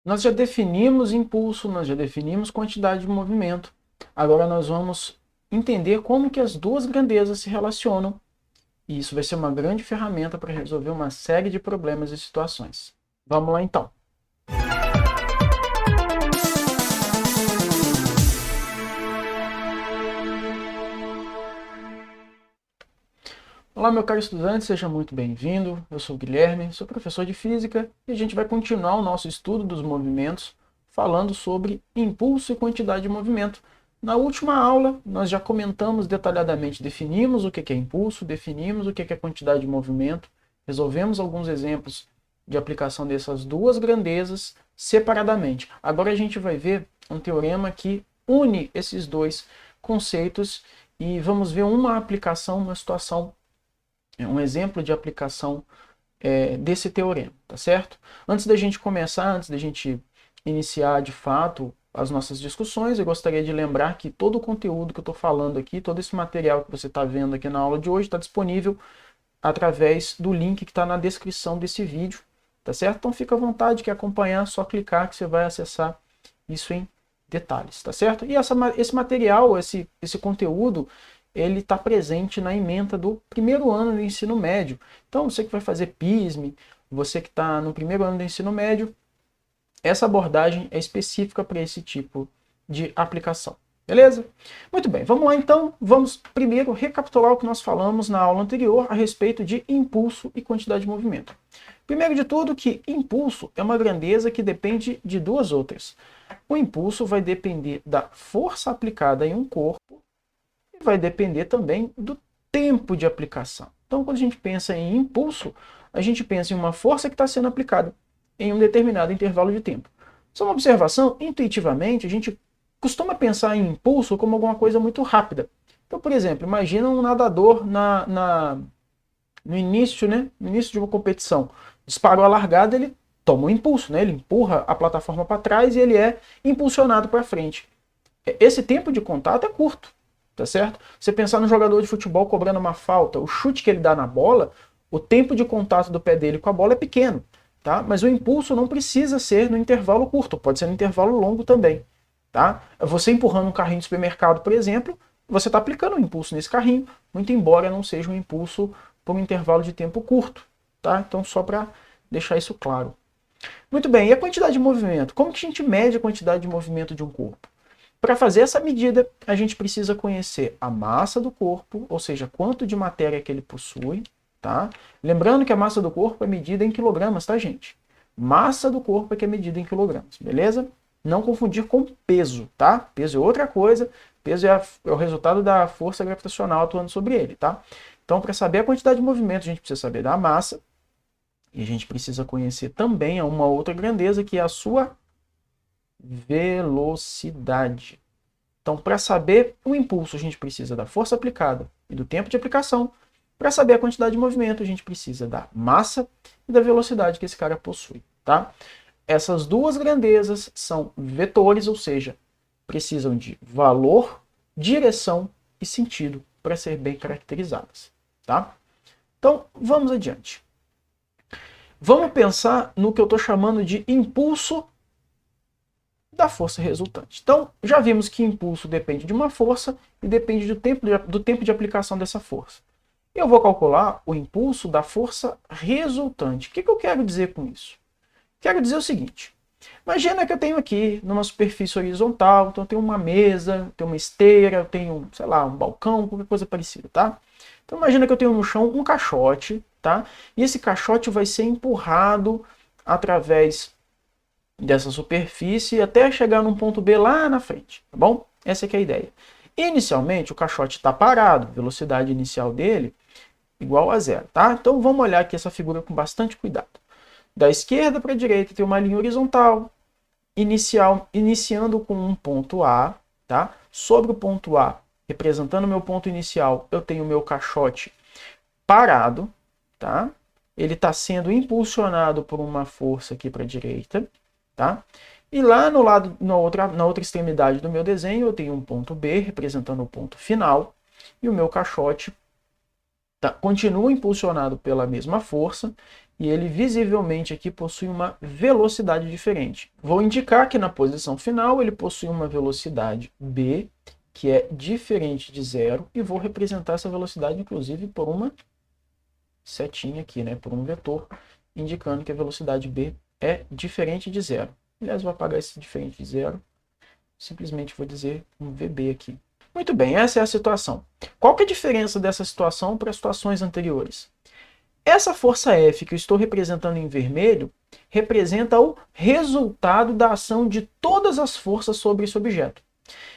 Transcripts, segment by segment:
Nós já definimos impulso, nós já definimos quantidade de movimento. Agora nós vamos entender como que as duas grandezas se relacionam. E isso vai ser uma grande ferramenta para resolver uma série de problemas e situações. Vamos lá então. Olá, meu caro estudante, seja muito bem-vindo. Eu sou o Guilherme, sou professor de Física e a gente vai continuar o nosso estudo dos movimentos falando sobre impulso e quantidade de movimento. Na última aula, nós já comentamos detalhadamente, definimos o que é impulso, definimos o que é quantidade de movimento, resolvemos alguns exemplos de aplicação dessas duas grandezas separadamente. Agora a gente vai ver um teorema que une esses dois conceitos e vamos ver uma aplicação, uma situação, um exemplo de aplicação desse teorema, tá certo? Antes da gente começar, antes da gente iniciar de fato as nossas discussões, eu gostaria de lembrar que todo o conteúdo que eu estou falando aqui, todo esse material que você está vendo aqui na aula de hoje está disponível através do link que está na descrição desse vídeo, tá certo? Então fica à vontade, quer acompanhar, só clicar que você vai acessar isso em detalhes, tá certo? E esse material, esse conteúdo, ele está presente na ementa do primeiro ano do ensino médio. Então você que vai fazer PISM, você que está no primeiro ano do ensino médio, essa abordagem é específica para esse tipo de aplicação. Beleza? Muito bem, vamos lá então. Vamos primeiro recapitular o que nós falamos na aula anterior a respeito de impulso e quantidade de movimento. Primeiro de tudo, que impulso é uma grandeza que depende de duas outras. O impulso vai depender da força aplicada em um corpo e vai depender também do tempo de aplicação. Então, quando a gente pensa em impulso, a gente pensa em uma força que está sendo aplicada em um determinado intervalo de tempo. Só uma observação, intuitivamente, a gente costuma pensar em impulso como alguma coisa muito rápida. Então, por exemplo, imagina um nadador no início, né, no início de uma competição. Disparou a largada, ele toma um impulso, né, ele empurra a plataforma para trás e ele é impulsionado para frente. Esse tempo de contato é curto, tá certo? Você pensar no jogador de futebol cobrando uma falta, o chute que ele dá na bola, o tempo de contato do pé dele com a bola é pequeno. Tá? Mas o impulso não precisa ser no intervalo curto, pode ser no intervalo longo também. Tá? Você empurrando um carrinho de supermercado, por exemplo, você está aplicando um impulso nesse carrinho, muito embora não seja um impulso por um intervalo de tempo curto. Tá? Então, só para deixar isso claro. Muito bem, e a quantidade de movimento? Como que a gente mede a quantidade de movimento de um corpo? Para fazer essa medida, a gente precisa conhecer a massa do corpo, ou seja, quanto de matéria que ele possui. Tá? Lembrando que a massa do corpo é medida em quilogramas, tá, gente? Massa do corpo é que é medida em quilogramas, beleza? Não confundir com peso, tá? Peso é outra coisa, peso é o resultado da força gravitacional atuando sobre ele, tá? Então, para saber a quantidade de movimento, a gente precisa saber da massa, e a gente precisa conhecer também uma outra grandeza, que é a sua velocidade. Então, para saber o impulso, a gente precisa da força aplicada e do tempo de aplicação. Para saber a quantidade de movimento, a gente precisa da massa e da velocidade que esse cara possui. Tá? Essas duas grandezas são vetores, ou seja, precisam de valor, direção e sentido para ser bem caracterizadas. Tá? Então, vamos adiante. Vamos pensar no que eu estou chamando de impulso da força resultante. Então, já vimos que impulso depende de uma força e depende do tempo de aplicação dessa força. Eu vou calcular o impulso da força resultante. O que eu quero dizer com isso? Quero dizer o seguinte. Imagina que eu tenho aqui, numa superfície horizontal, então eu tenho uma mesa, eu tenho uma esteira, eu tenho, sei lá, um balcão, qualquer coisa parecida, tá? Então imagina que eu tenho no chão um caixote, tá? E esse caixote vai ser empurrado através dessa superfície até chegar num ponto B lá na frente, tá bom? Essa é a ideia. Inicialmente, o caixote está parado, velocidade inicial dele igual a zero, tá? Então vamos olhar aqui essa figura com bastante cuidado. Da esquerda para a direita tem uma linha horizontal, iniciando com um ponto A, tá? Sobre o ponto A, representando o meu ponto inicial, eu tenho o meu caixote parado, tá? Ele está sendo impulsionado por uma força aqui para a direita, tá? E lá no lado, na outra extremidade do meu desenho, eu tenho um ponto B, representando o ponto final, e o meu caixote continua impulsionado pela mesma força, e ele visivelmente aqui possui uma velocidade diferente. Vou indicar que na posição final ele possui uma velocidade b, que é diferente de zero, e vou representar essa velocidade, inclusive, por uma setinha aqui, né? Por um vetor, indicando que a velocidade b é diferente de zero. Aliás, vou apagar esse diferente de zero, simplesmente vou dizer um VB aqui. Muito bem, essa é a situação. Qual que é a diferença dessa situação para as situações anteriores? Essa força F que eu estou representando em vermelho representa o resultado da ação de todas as forças sobre esse objeto.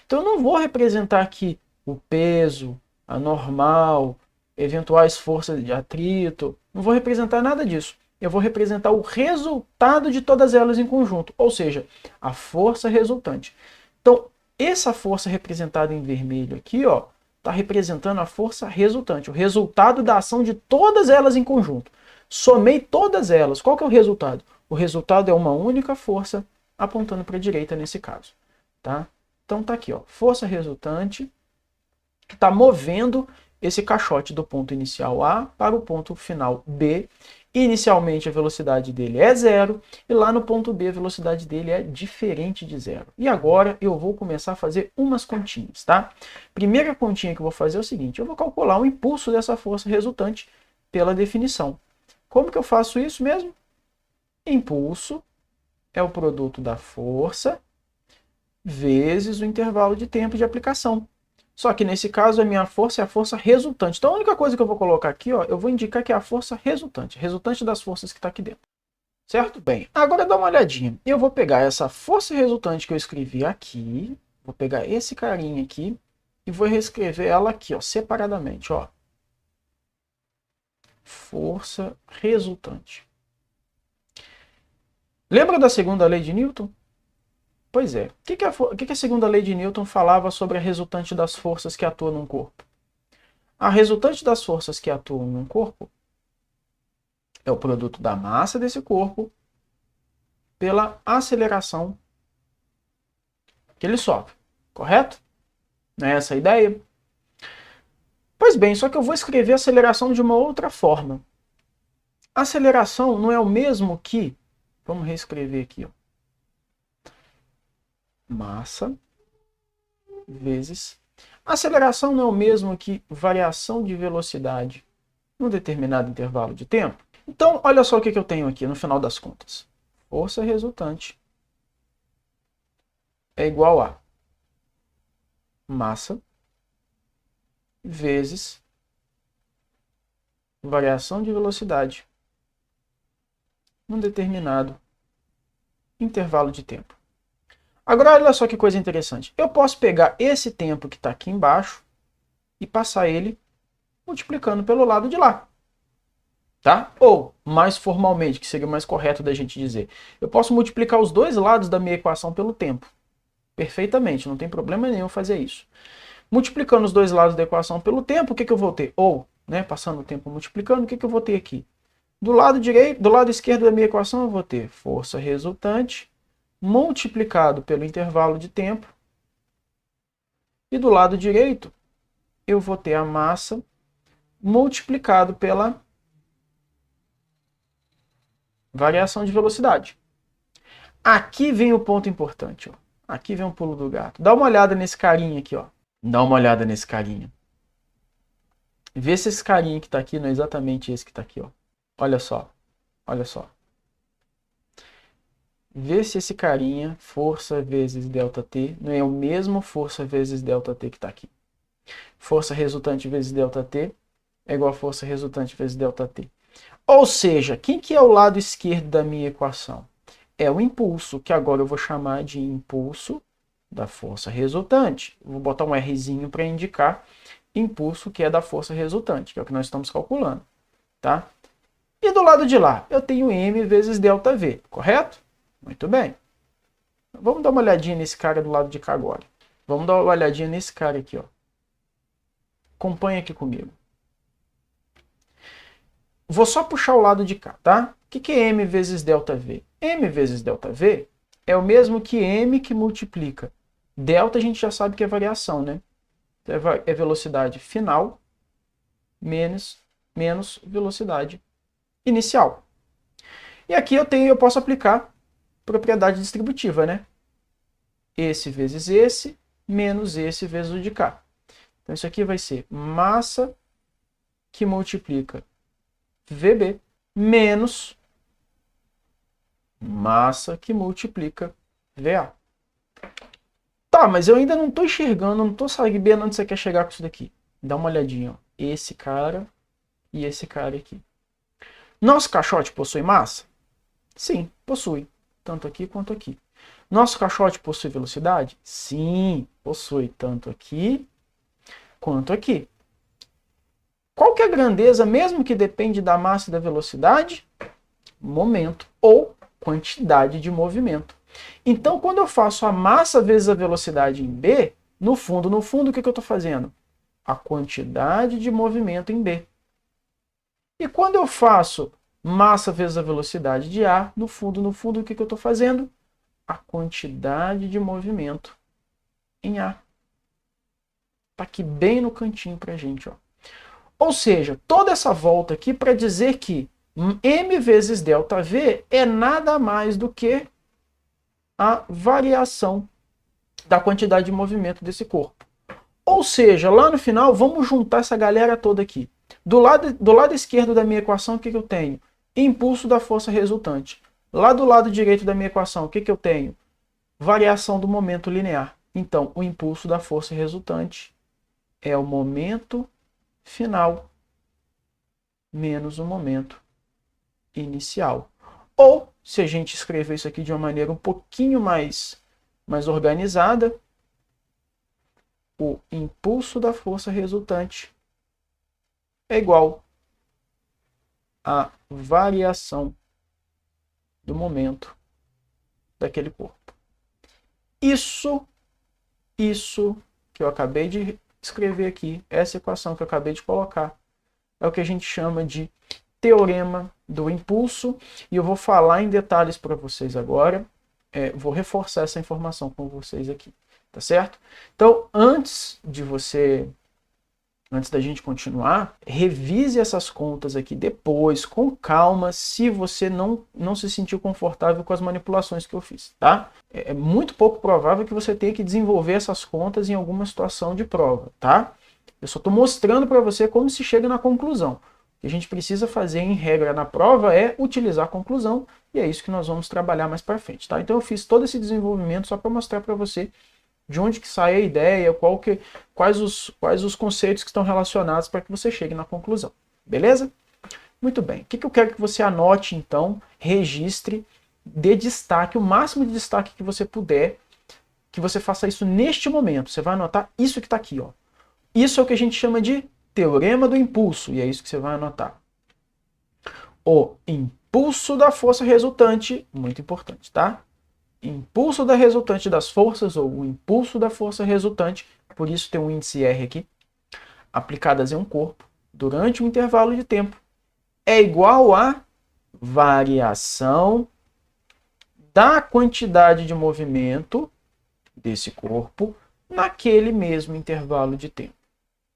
Então eu não vou representar aqui o peso, a normal, eventuais forças de atrito, não vou representar nada disso. Eu vou representar o resultado de todas elas em conjunto, ou seja, a força resultante. Então, essa força representada em vermelho aqui, ó, está representando a força resultante, o resultado da ação de todas elas em conjunto. Somei todas elas. Qual que é o resultado? O resultado é uma única força apontando para a direita nesse caso. Tá? Então tá aqui, ó, força resultante que está movendo esse caixote do ponto inicial A para o ponto final B. Inicialmente a velocidade dele é zero e lá no ponto B a velocidade dele é diferente de zero. E agora eu vou começar a fazer umas continhas, tá? Primeira continha que eu vou fazer é o seguinte, eu vou calcular o impulso dessa força resultante pela definição. Como que eu faço isso mesmo? Impulso é o produto da força vezes o intervalo de tempo de aplicação. Só que nesse caso a minha força é a força resultante. Então a única coisa que eu vou colocar aqui, ó, eu vou indicar que é a força resultante das forças que está aqui dentro. Certo? Bem, agora dá uma olhadinha. Eu vou pegar essa força resultante que eu escrevi aqui, vou pegar esse carinha aqui e vou reescrever ela aqui, ó, separadamente, ó. Força resultante. Lembra da segunda lei de Newton? Pois é. O que a segunda lei de Newton falava sobre a resultante das forças que atuam num corpo? A resultante das forças que atuam num corpo é o produto da massa desse corpo pela aceleração que ele sofre. Correto? Não é essa a ideia? Pois bem, só que eu vou escrever a aceleração de uma outra forma. A aceleração não é o mesmo que... Vamos reescrever aqui, ó. Massa vezes... Aceleração não é o mesmo que variação de velocidade num determinado intervalo de tempo. Então, olha só o que eu tenho aqui no final das contas. Força resultante é igual a massa vezes variação de velocidade num determinado intervalo de tempo. Agora, olha só que coisa interessante. Eu posso pegar esse tempo que está aqui embaixo e passar ele multiplicando pelo lado de lá. Tá? Ou, mais formalmente, que seria mais correto da gente dizer, eu posso multiplicar os dois lados da minha equação pelo tempo. Perfeitamente, não tem problema nenhum fazer isso. Multiplicando os dois lados da equação pelo tempo, o que eu vou ter? Ou, né, passando o tempo multiplicando, o que eu vou ter aqui? Do lado direito, do lado esquerdo da minha equação, eu vou ter força resultante multiplicado pelo intervalo de tempo. E do lado direito, eu vou ter a massa multiplicado pela variação de velocidade. Aqui vem o ponto importante, ó. Aqui vem um pulo do gato. Dá uma olhada nesse carinha aqui, ó. Dá uma olhada nesse carinha. Vê se esse carinha que está aqui não é exatamente esse que está aqui, ó. Olha só. Olha só. Vê se esse carinha, força vezes ΔT, não é o mesmo força vezes ΔT que está aqui. Força resultante vezes ΔT é igual a força resultante vezes ΔT. Ou seja, quem que é o lado esquerdo da minha equação? É o impulso, que agora eu vou chamar de impulso da força resultante. Vou botar um Rzinho para indicar impulso, que é da força resultante, que é o que nós estamos calculando. Tá? E do lado de lá, eu tenho m vezes ΔV, correto? Muito bem. Vamos dar uma olhadinha nesse cara do lado de cá agora. Vamos dar uma olhadinha nesse cara aqui, ó. Acompanha aqui comigo. Vou só puxar o lado de cá, tá? O que é m vezes ΔV? M vezes ΔV é o mesmo que m que multiplica. Delta a gente já sabe que é variação, né? É velocidade final menos velocidade inicial. E aqui eu posso aplicar propriedade distributiva, né? Esse vezes esse, menos esse vezes o de cá. Então isso aqui vai ser massa que multiplica VB menos massa que multiplica VA. Tá, mas eu ainda não estou enxergando, não estou sabendo onde você quer chegar com isso daqui. Dá uma olhadinha, ó. Esse cara e esse cara aqui. Nosso caixote possui massa? Sim, possui. Tanto aqui quanto aqui. Nosso caixote possui velocidade? Sim, possui. Tanto aqui quanto aqui. Qual que é a grandeza, mesmo que depende da massa e da velocidade? Momento ou quantidade de movimento. Então, quando eu faço a massa vezes a velocidade em B, no fundo, o que eu estou fazendo? A quantidade de movimento em B. E quando eu faço massa vezes a velocidade de A, no fundo, o que eu estou fazendo? A quantidade de movimento em A. Está aqui bem no cantinho para a gente. Ó. Ou seja, toda essa volta aqui para dizer que m vezes ΔV é nada mais do que a variação da quantidade de movimento desse corpo. Ou seja, lá no final, vamos juntar essa galera toda aqui. Do lado esquerdo da minha equação, o que eu tenho? Impulso da força resultante. Lá do lado direito da minha equação, o que eu tenho? Variação do momento linear. Então, o impulso da força resultante é o momento final menos o momento inicial. Ou, se a gente escrever isso aqui de uma maneira um pouquinho mais organizada, o impulso da força resultante é igual à variação do momento daquele corpo. Isso que eu acabei de escrever aqui, essa equação que eu acabei de colocar, é o que a gente chama de teorema do impulso, e eu vou falar em detalhes para vocês agora, vou reforçar essa informação com vocês aqui, tá certo? Então, antes da gente continuar, revise essas contas aqui depois, com calma, se você não se sentiu confortável com as manipulações que eu fiz, tá? É muito pouco provável que você tenha que desenvolver essas contas em alguma situação de prova, tá? Eu só estou mostrando para você como se chega na conclusão. O que a gente precisa fazer em regra na prova é utilizar a conclusão, e é isso que nós vamos trabalhar mais para frente, tá? Então eu fiz todo esse desenvolvimento só para mostrar para você de onde que sai a ideia, quais os conceitos que estão relacionados para que você chegue na conclusão. Beleza? Muito bem. O que eu quero que você anote, então, registre, dê destaque, o máximo de destaque que você puder, que você faça isso neste momento. Você vai anotar isso que está aqui, ó. Isso é o que a gente chama de teorema do impulso, e é isso que você vai anotar. O impulso da força resultante, muito importante, tá? Impulso da resultante das forças, ou o impulso da força resultante, por isso tem um índice R aqui, aplicadas em um corpo, durante um intervalo de tempo, é igual a variação da quantidade de movimento desse corpo naquele mesmo intervalo de tempo.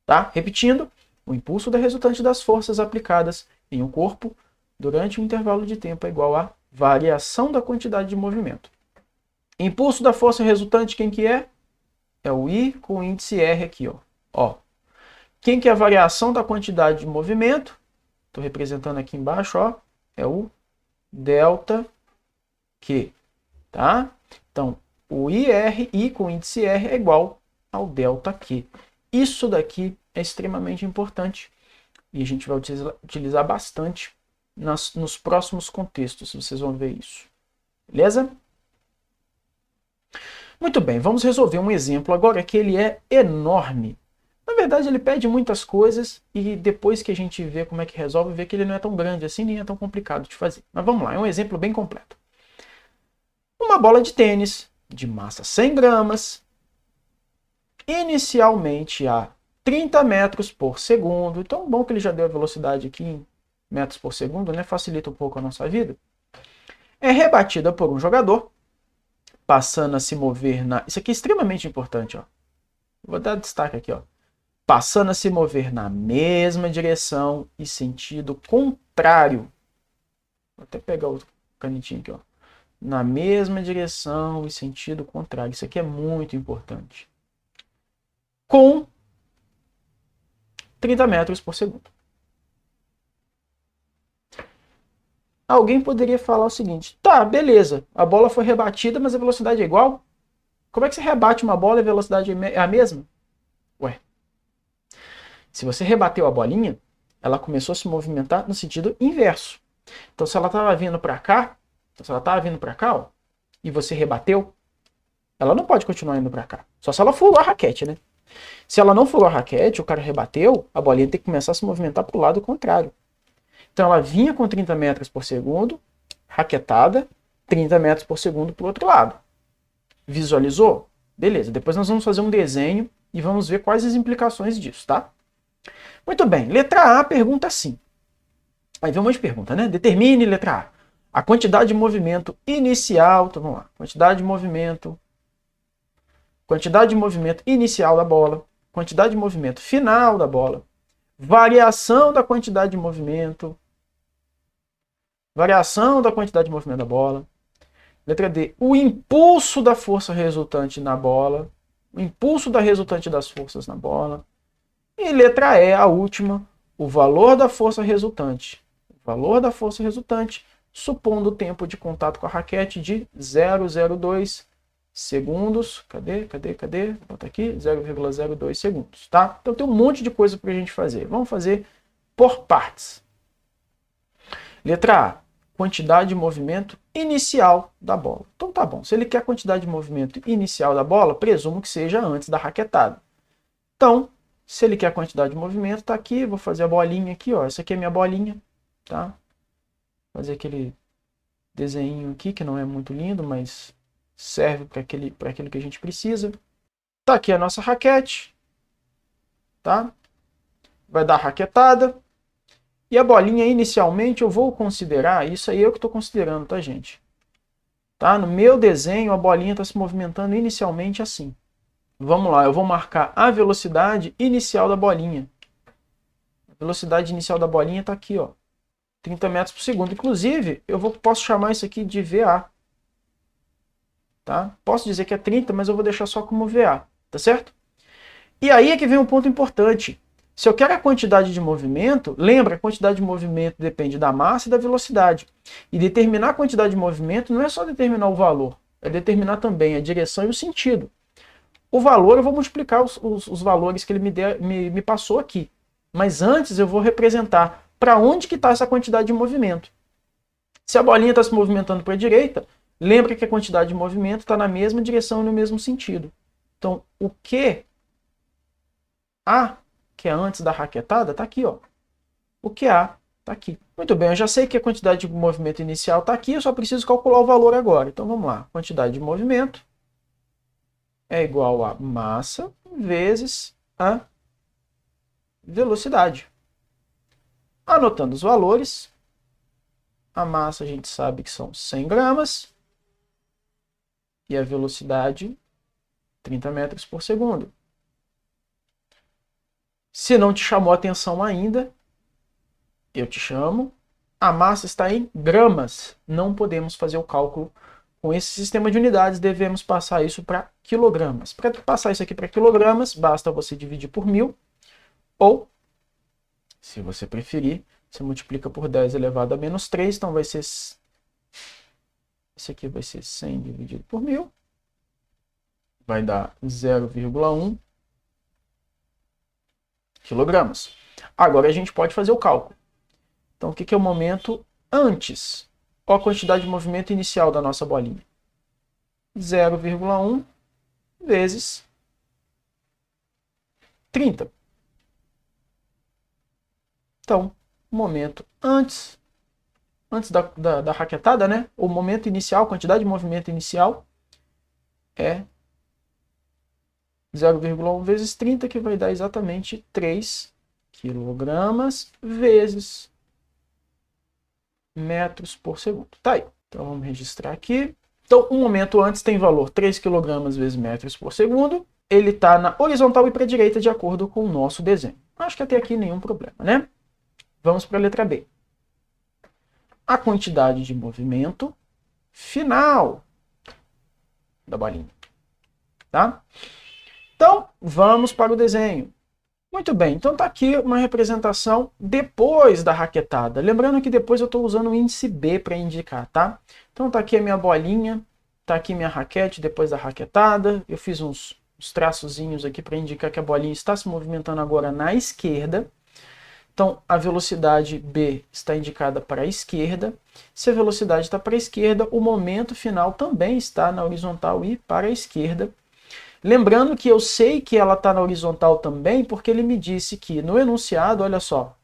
Tá? Repetindo, o impulso da resultante das forças aplicadas em um corpo durante um intervalo de tempo é igual a variação da quantidade de movimento. Impulso da força resultante, quem que é? É o I com o índice R aqui, ó. Quem que é a variação da quantidade de movimento? Estou representando aqui embaixo, ó. É o delta Q, tá? Então, o IR, I com o índice R, é igual ao delta Q. Isso daqui é extremamente importante e a gente vai utilizar bastante nos próximos contextos, vocês vão ver isso. Beleza? Muito bem, vamos resolver um exemplo agora que ele é enorme. Na verdade, ele pede muitas coisas e depois que a gente vê como é que resolve, vê que ele não é tão grande assim, nem é tão complicado de fazer. Mas vamos lá, é um exemplo bem completo. Uma bola de tênis de massa 100 gramas, inicialmente a 30 metros por segundo. Então, bom que ele já deu a velocidade aqui em metros por segundo, né? Facilita um pouco a nossa vida. É rebatida por um jogador, passando a se mover na... Isso aqui é extremamente importante, ó. Vou dar destaque aqui, ó. Passando a se mover na mesma direção e sentido contrário. Vou até pegar canetinha aqui, ó. Na mesma direção e sentido contrário. Isso aqui é muito importante. Com 30 metros por segundo. Alguém poderia falar o seguinte: tá, beleza, a bola foi rebatida, mas a velocidade é igual? Como é que você rebate uma bola e a velocidade é a mesma? Ué, se você rebateu a bolinha, ela começou a se movimentar no sentido inverso. Então, se ela estava vindo para cá, ó, e você rebateu, ela não pode continuar indo para cá. Só se ela furou a raquete, né? Se ela não furou a raquete, o cara rebateu, a bolinha tem que começar a se movimentar para o lado contrário. Então, ela vinha com 30 metros por segundo, raquetada, 30 metros por segundo para o outro lado. Visualizou? Beleza, depois nós vamos fazer um desenho e vamos ver quais as implicações disso, tá? Muito bem, letra A pergunta assim. Aí vem uma pergunta, né? Determine, letra A, a quantidade de movimento inicial, então vamos lá, quantidade de movimento inicial da bola, quantidade de movimento final da bola, variação da quantidade de movimento da bola. Letra D, o impulso da força resultante na bola, o impulso da resultante das forças na bola. E letra E, a última, o valor da força resultante. O valor da força resultante, supondo o tempo de contato com a raquete de 0,02 segundos. Cadê? Bota aqui, 0,02 segundos, tá? Então tem um monte de coisa para a gente fazer. Vamos fazer por partes. Letra A, quantidade de movimento inicial da bola. Então tá bom, se ele quer a quantidade de movimento inicial da bola, presumo que seja antes da raquetada. Então, se ele quer a quantidade de movimento, tá aqui, vou fazer a bolinha aqui, ó. Essa aqui é minha bolinha, tá? Fazer aquele desenho aqui, que não é muito lindo, mas serve para aquilo que a gente precisa. Tá aqui a nossa raquete, tá? Vai dar a raquetada. E a bolinha, inicialmente, eu vou considerar, isso aí eu que estou considerando, tá, gente? Tá? No meu desenho, a bolinha está se movimentando inicialmente assim. Vamos lá, eu vou marcar a velocidade inicial da bolinha. A velocidade inicial da bolinha está aqui, ó. 30 metros por segundo. Inclusive, posso chamar isso aqui de VA. Tá? Posso dizer que é 30, mas eu vou deixar só como VA. Tá certo? E aí é que vem um ponto importante. Se eu quero a quantidade de movimento, lembra, a quantidade de movimento depende da massa e da velocidade. E determinar a quantidade de movimento não é só determinar o valor, é determinar também a direção e o sentido. O valor, eu vou multiplicar os valores que ele me passou aqui. Mas antes eu vou representar para onde que está essa quantidade de movimento. Se a bolinha está se movimentando para a direita, lembra que a quantidade de movimento está na mesma direção e no mesmo sentido. Então, o que é antes da raquetada, está aqui, ó. O QA está aqui. Muito bem, eu já sei que a quantidade de movimento inicial está aqui, eu só preciso calcular o valor agora. Então, vamos lá. Quantidade de movimento é igual a massa vezes a velocidade. Anotando os valores, a massa a gente sabe que são 100 gramas e a velocidade 30 metros por segundo. Se não te chamou a atenção ainda, eu te chamo. A massa está em gramas. Não podemos fazer o cálculo com esse sistema de unidades, devemos passar isso para quilogramas. Para passar isso aqui para quilogramas, basta você dividir por 1000, ou, se você preferir, você multiplica por 10 elevado a menos 3, então vai ser... Esse aqui vai ser 100 dividido por 1000, vai dar 0,1 quilogramas. Agora a gente pode fazer o cálculo. Então, o que é o momento antes? Qual a quantidade de movimento inicial da nossa bolinha? 0,1 vezes 30. Então, o momento antes da raquetada, né? O momento inicial, a quantidade de movimento inicial é 0,1 vezes 30, que vai dar exatamente 3 quilogramas vezes metros por segundo. Tá aí. Então vamos registrar aqui. Então o momento antes tem valor 3 kg vezes metros por segundo. Ele está na horizontal e para a direita de acordo com o nosso desenho. Acho que até aqui nenhum problema, né? Vamos para a letra B. a quantidade de movimento final da bolinha. Tá? Então, vamos para o desenho. Muito bem, então está aqui uma representação depois da raquetada. Lembrando que depois eu estou usando o índice B para indicar, tá? Então está aqui a minha bolinha, está aqui minha raquete depois da raquetada. Eu fiz uns traçozinhos aqui para indicar que a bolinha está se movimentando agora na esquerda. Então a velocidade B está indicada para a esquerda. Se a velocidade está para a esquerda, o momento final também está na horizontal e para a esquerda. Lembrando que eu sei que ela está na horizontal também, porque ele me disse que no enunciado, olha só,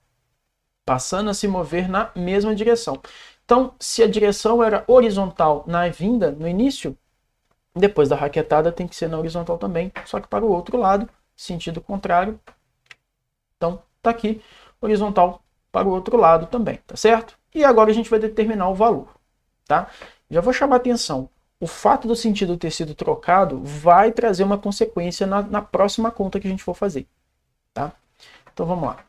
passando a se mover na mesma direção. Então, se a direção era horizontal na vinda, no início, depois da raquetada tem que ser na horizontal também, só que para o outro lado, sentido contrário. Então, está aqui, horizontal para o outro lado também, tá certo? E agora a gente vai determinar o valor, tá? Já vou chamar a atenção. O fato do sentido ter sido trocado vai trazer uma consequência na próxima conta que a gente for fazer. Tá? Então vamos lá.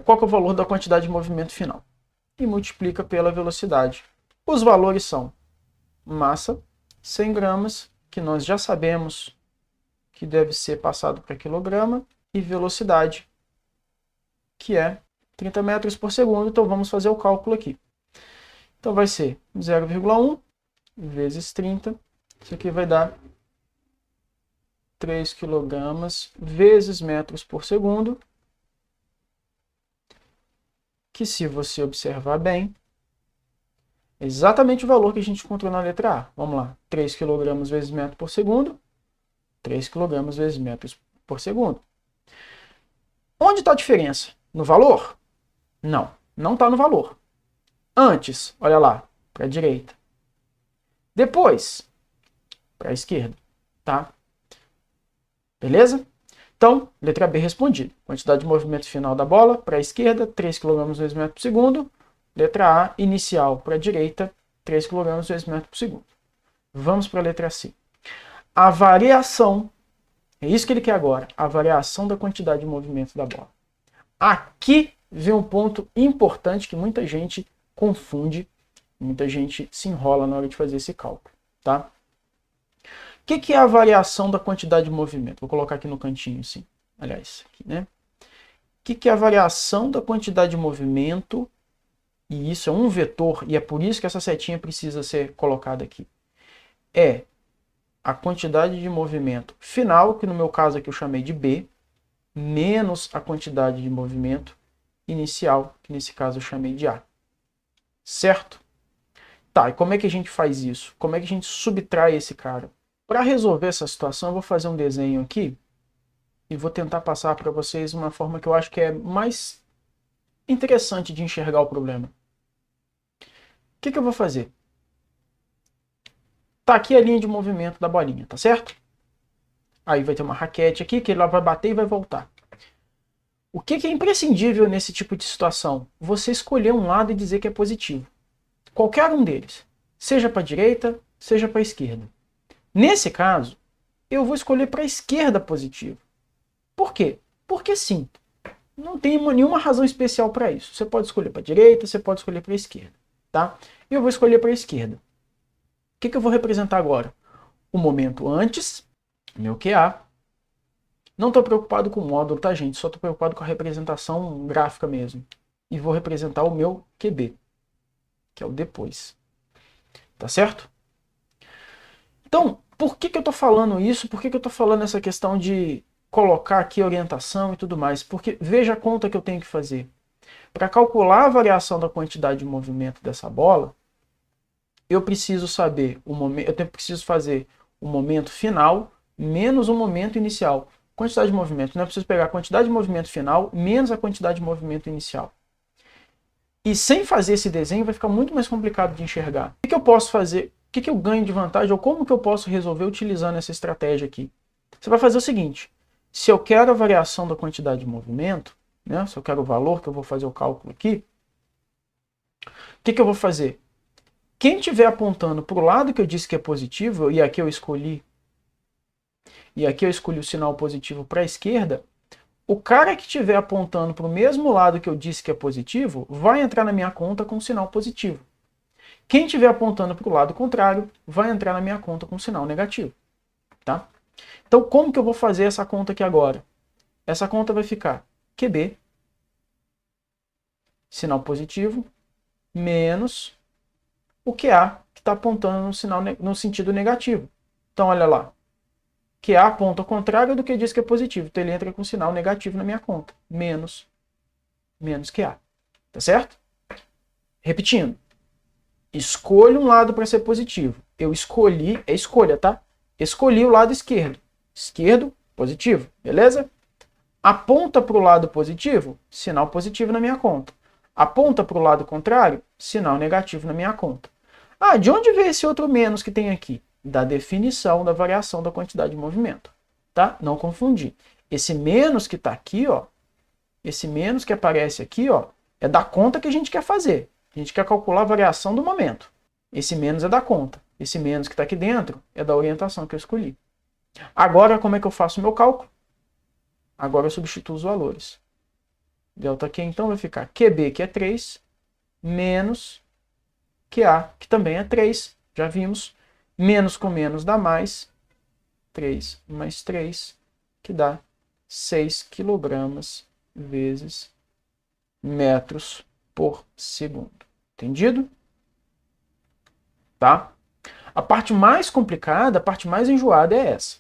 Qual que é o valor da quantidade de movimento final? E multiplica pela velocidade. Os valores são massa, 100 gramas, que nós já sabemos que deve ser passado para quilograma, e velocidade, que é 30 metros por segundo. Então vamos fazer o cálculo aqui. Então vai ser 0,1 vezes 30. Isso aqui vai dar 3 kg vezes metros por segundo. Que, se você observar bem, é exatamente o valor que a gente encontrou na letra A. Vamos lá. 3 kg vezes metro por segundo. 3 kg vezes metros por segundo. Onde está a diferença? No valor? Não, não está no valor. Antes, olha lá, para a direita. Depois, para a esquerda, tá? Beleza? Então, letra B respondida. Quantidade de movimento final da bola para a esquerda, 3 kg vezes metro por segundo. Letra A, inicial para a direita, 3 kg vezes metro por segundo. Vamos para a letra C. A variação, é isso que ele quer agora, a variação da quantidade de movimento da bola. Aqui vem um ponto importante que muita gente confunde, muita gente se enrola na hora de fazer esse cálculo, tá? O que é a variação da quantidade de movimento? Vou colocar aqui no cantinho, assim. Aliás, aqui, né? O que é a variação da quantidade de movimento? E isso é um vetor, e é por isso que essa setinha precisa ser colocada aqui. É a quantidade de movimento final, que no meu caso aqui eu chamei de B, menos a quantidade de movimento inicial, que nesse caso eu chamei de A. Certo? Tá, e como é que a gente faz isso? Como é que a gente subtrai esse cara? Para resolver essa situação, eu vou fazer um desenho aqui e vou tentar passar para vocês uma forma que eu acho que é mais interessante de enxergar o problema. O que eu vou fazer? Tá aqui a linha de movimento da bolinha, tá certo? Aí vai ter uma raquete aqui que ela vai bater e vai voltar. O que é imprescindível nesse tipo de situação? Você escolher um lado e dizer que é positivo. Qualquer um deles. Seja para a direita, seja para a esquerda. Nesse caso, eu vou escolher para a esquerda positivo. Por quê? Porque sim. Não tem nenhuma razão especial para isso. Você pode escolher para a direita, você pode escolher para a esquerda. Tá? Eu vou escolher para a esquerda. O que eu vou representar agora? O momento antes, meu QA. Não estou preocupado com o módulo, tá, gente? Só estou preocupado com a representação gráfica mesmo. E vou representar o meu QB, que é o depois. Tá certo? Então, por que eu estou falando isso? Por que eu estou falando essa questão de colocar aqui orientação e tudo mais? Porque veja a conta que eu tenho que fazer. Para calcular a variação da quantidade de movimento dessa bola, eu preciso saber o momento, preciso fazer o momento final menos o momento inicial. Quantidade de movimento, né? Eu preciso pegar a quantidade de movimento final menos a quantidade de movimento inicial. E sem fazer esse desenho vai ficar muito mais complicado de enxergar. O que eu posso fazer? O que eu ganho de vantagem? Ou como que eu posso resolver utilizando essa estratégia aqui? Você vai fazer o seguinte. Se eu quero a variação da quantidade de movimento, né? Se eu quero o valor que eu vou fazer o cálculo aqui, o que eu vou fazer? Quem estiver apontando para o lado que eu disse que é positivo, e aqui eu escolhi o sinal positivo para a esquerda, O cara que estiver apontando para o mesmo lado que eu disse que é positivo, vai entrar na minha conta com sinal positivo. Quem estiver apontando para o lado contrário, vai entrar na minha conta com sinal negativo. Tá? Então, como que eu vou fazer essa conta aqui agora? Essa conta vai ficar QB, sinal positivo, menos o QA, que está apontando no sentido negativo. Então, olha lá. QA aponta ao contrário do que diz que é positivo. Então, ele entra com sinal negativo na minha conta. Menos QA. Tá certo? Repetindo. Escolha um lado para ser positivo. Eu escolhi, é escolha, tá? Escolhi o lado esquerdo. Esquerdo, positivo. Beleza? Aponta para o lado positivo, sinal positivo na minha conta. Aponta para o lado contrário, sinal negativo na minha conta. Ah, de onde veio esse outro menos que tem aqui? Da definição da variação da quantidade de movimento. Tá? Não confundir. Esse menos que está aqui, ó, esse menos que aparece aqui, ó, é da conta que a gente quer fazer. A gente quer calcular a variação do momento. Esse menos é da conta. Esse menos que está aqui dentro é da orientação que eu escolhi. Agora, como é que eu faço o meu cálculo? Agora eu substituo os valores. Δq, então, vai ficar QB, que é 3, menos QA, que também é 3. Já vimos. Menos com menos dá mais. 3 mais 3, que dá 6 quilogramas vezes metros por segundo. Entendido? Tá? A parte mais complicada, a parte mais enjoada é essa.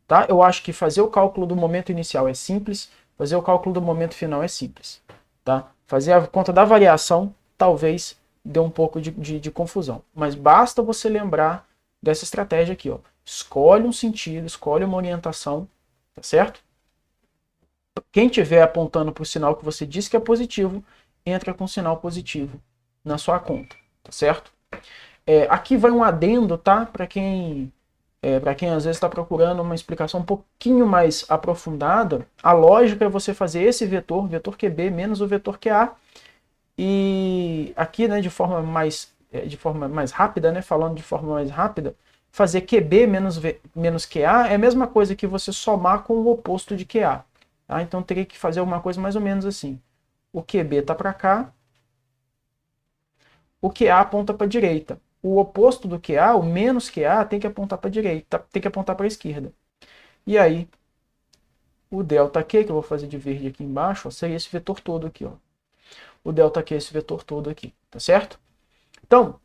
Tá? Eu acho que fazer o cálculo do momento inicial é simples, fazer o cálculo do momento final é simples. Tá? Fazer a conta da variação talvez dê um pouco de confusão. Mas basta você lembrar dessa estratégia aqui. Ó. Escolhe um sentido, escolhe uma orientação, tá certo? Quem estiver apontando para o sinal que você disse que é positivo, entra com sinal positivo na sua conta, tá certo? Aqui vai um adendo, tá? Para quem às vezes está procurando uma explicação um pouquinho mais aprofundada, a lógica é você fazer esse vetor QB menos o vetor QA, e aqui, né, de forma mais rápida, né, falando de forma mais rápida, fazer QB menos QA é a mesma coisa que você somar com o oposto de QA. Tá? Então teria que fazer alguma coisa mais ou menos assim. O QB está para cá, o QA aponta para a direita. O oposto do QA, o menos QA, tem que apontar para a direita, tem que apontar para a esquerda. E aí, o ΔQ, que eu vou fazer de verde aqui embaixo, ó, seria esse vetor todo aqui. Ó. O ΔQ é esse vetor todo aqui, tá certo? Então,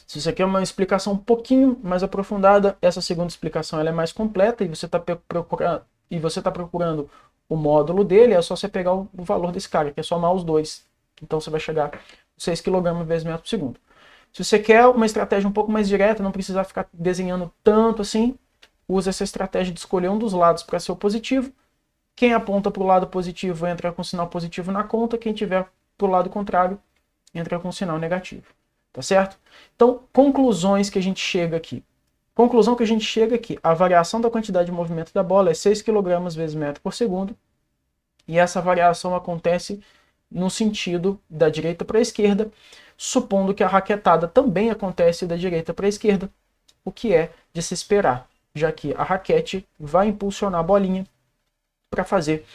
se isso aqui é uma explicação um pouquinho mais aprofundada, essa segunda explicação ela é mais completa, e você está procurando o módulo dele, é só você pegar o valor desse cara, que é somar os dois. Então você vai chegar a 6 kg vezes metro por segundo. Se você quer uma estratégia um pouco mais direta, não precisar ficar desenhando tanto assim, usa essa estratégia de escolher um dos lados para ser o positivo. Quem aponta para o lado positivo entra com sinal positivo na conta, quem tiver para o lado contrário entra com sinal negativo. Tá certo? Então, conclusões que a gente chega aqui. Conclusão que a gente chega aqui, a variação da quantidade de movimento da bola é 6 kg vezes metro por segundo, e essa variação acontece no sentido da direita para a esquerda, supondo que a raquetada também acontece da direita para a esquerda, o que é de se esperar, já que a raquete vai impulsionar a bolinha para fazer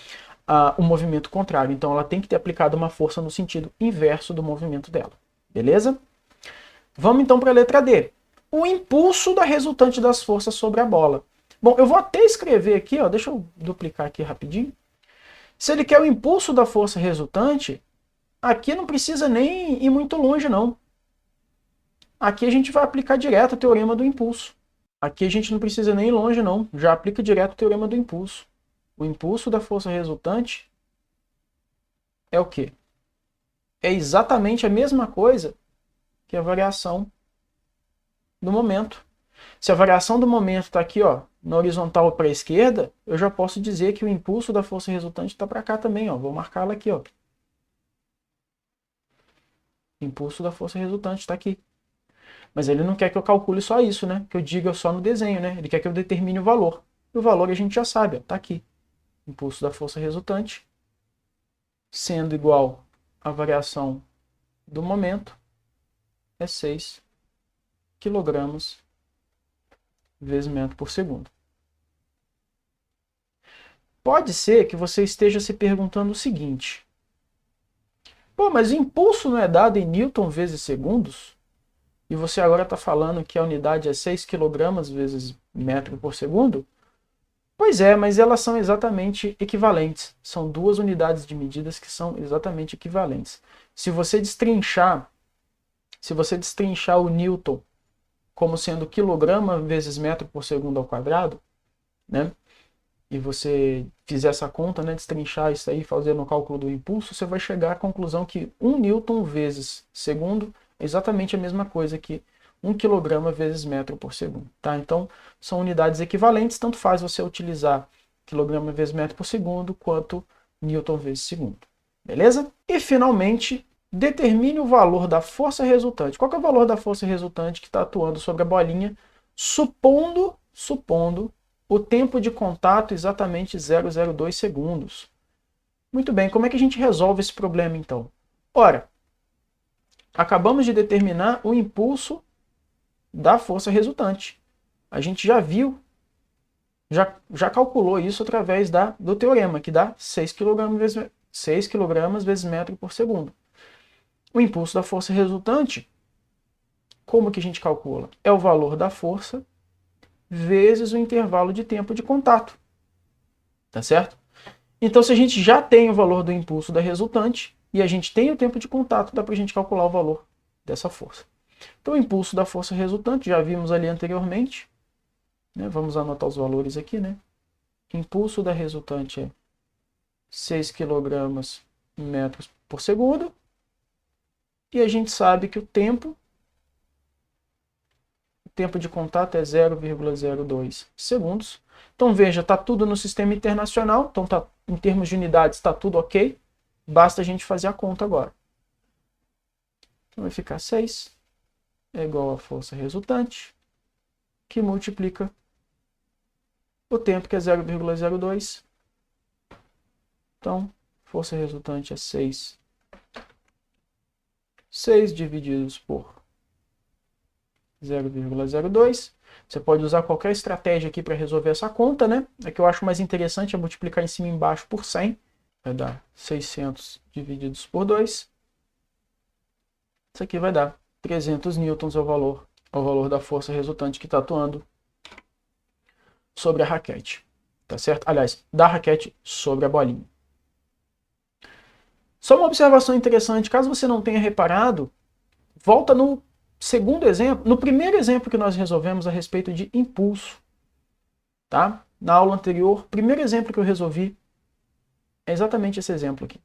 o movimento contrário. Então ela tem que ter aplicado uma força no sentido inverso do movimento dela. Beleza? Vamos então para a letra D. O impulso da resultante das forças sobre a bola. Bom, eu vou até escrever aqui, ó, deixa eu duplicar aqui rapidinho. Se ele quer o impulso da força resultante, aqui não precisa nem ir muito longe, não. Aqui a gente vai aplicar direto o teorema do impulso. Aqui a gente não precisa nem ir longe, não. Já aplica direto o teorema do impulso. O impulso da força resultante é o quê? É exatamente a mesma coisa que a variação do momento. Se a variação do momento está aqui, ó, na horizontal para a esquerda, eu já posso dizer que o impulso da força resultante está para cá também. Ó. Vou marcá-la aqui. Ó. Impulso da força resultante está aqui. Mas ele não quer que eu calcule só isso, né? Que eu diga só no desenho, né? Ele quer que eu determine o valor. E o valor a gente já sabe, está aqui. Impulso da força resultante sendo igual à variação do momento é 6 kg vezes metro por segundo. Pode ser que você esteja se perguntando o seguinte: pô, mas o impulso não é dado em newton vezes segundos? E você agora está falando que a unidade é 6 kg vezes metro por segundo? Pois é, mas elas são exatamente equivalentes. São duas unidades de medidas que são exatamente equivalentes. Se você destrinchar o newton como sendo quilograma vezes metro por segundo ao quadrado, né? E você fizer essa conta, né, destrinchar isso aí, fazendo o cálculo do impulso, você vai chegar à conclusão que 1 newton vezes segundo é exatamente a mesma coisa que 1 kg vezes metro por segundo. Tá? Então, são unidades equivalentes, tanto faz você utilizar quilograma vezes metro por segundo, quanto newton vezes segundo. Beleza? E, finalmente, determine o valor da força resultante. Qual que é o valor da força resultante que está atuando sobre a bolinha, supondo o tempo de contato exatamente 0,02 segundos. Muito bem, como é que a gente resolve esse problema então? Ora, acabamos de determinar o impulso da força resultante. A gente já viu, já calculou isso através do teorema, que dá 6 kg vezes metro por segundo. O impulso da força resultante, como que a gente calcula? É o valor da força vezes o intervalo de tempo de contato. Tá certo? Então, se a gente já tem o valor do impulso da resultante e a gente tem o tempo de contato, dá para a gente calcular o valor dessa força. Então, o impulso da força resultante, já vimos ali anteriormente, né? Vamos anotar os valores aqui, né? Impulso da resultante é 6 kg metros por segundo. E a gente sabe que o tempo de contato é 0,02 segundos. Então veja, está tudo no sistema internacional, então em termos de unidades está tudo ok, basta a gente fazer a conta agora. Então vai ficar 6 é igual a força resultante, que multiplica o tempo, que é 0,02. Então, força resultante é 6 divididos por 0,02. Você pode usar qualquer estratégia aqui para resolver essa conta, né? A que eu acho mais interessante é multiplicar em cima e embaixo por 100. Vai dar 600 divididos por 2. Isso aqui vai dar 300 newtons ao valor da força resultante que está atuando sobre a raquete. Tá certo? Aliás, da raquete sobre a bolinha. Só uma observação interessante, caso você não tenha reparado, volta no segundo exemplo, no primeiro exemplo que nós resolvemos a respeito de impulso, tá? Na aula anterior, o primeiro exemplo que eu resolvi é exatamente esse exemplo aqui,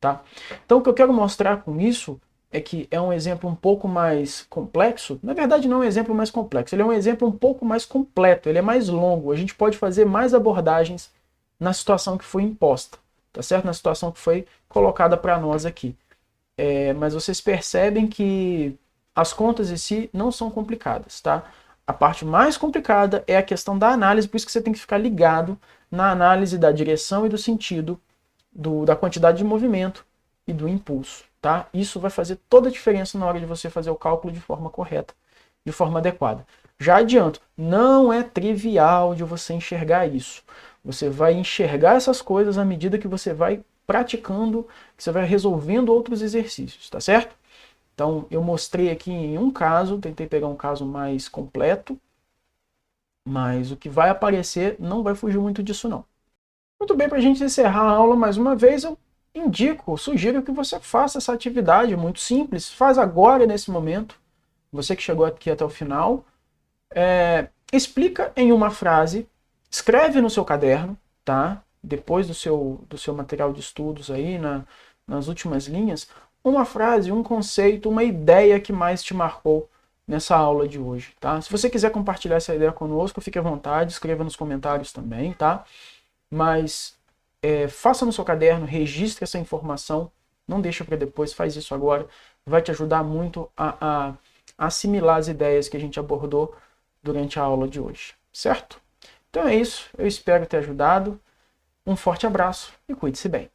tá? Então o que eu quero mostrar com isso é que é um exemplo um pouco mais complexo. Na verdade não é um exemplo mais complexo, ele é um exemplo um pouco mais completo, ele é mais longo, a gente pode fazer mais abordagens na situação que foi imposta, tá certo? Na situação que foi colocada para nós aqui. Mas vocês percebem que as contas em si não são complicadas, tá? A parte mais complicada é a questão da análise, por isso que você tem que ficar ligado na análise da direção e do sentido, da quantidade de movimento e do impulso, tá? Isso vai fazer toda a diferença na hora de você fazer o cálculo de forma correta, de forma adequada. Já adianto, não é trivial de você enxergar isso. Você vai enxergar essas coisas à medida que você vai praticando, que você vai resolvendo outros exercícios, tá certo? Então, eu mostrei aqui em um caso, tentei pegar um caso mais completo, mas o que vai aparecer não vai fugir muito disso não. Muito bem, para a gente encerrar a aula mais uma vez, eu sugiro que você faça essa atividade muito simples, faz agora, nesse momento, você que chegou aqui até o final, explica em uma frase, escreve no seu caderno, tá? Depois do seu material de estudos aí, nas últimas linhas, uma frase, um conceito, uma ideia que mais te marcou nessa aula de hoje, tá? Se você quiser compartilhar essa ideia conosco, fique à vontade, escreva nos comentários também, tá? Mas faça no seu caderno, registre essa informação, não deixa para depois, faz isso agora, vai te ajudar muito a assimilar as ideias que a gente abordou durante a aula de hoje, certo? Então é isso, eu espero ter ajudado, um forte abraço e cuide-se bem.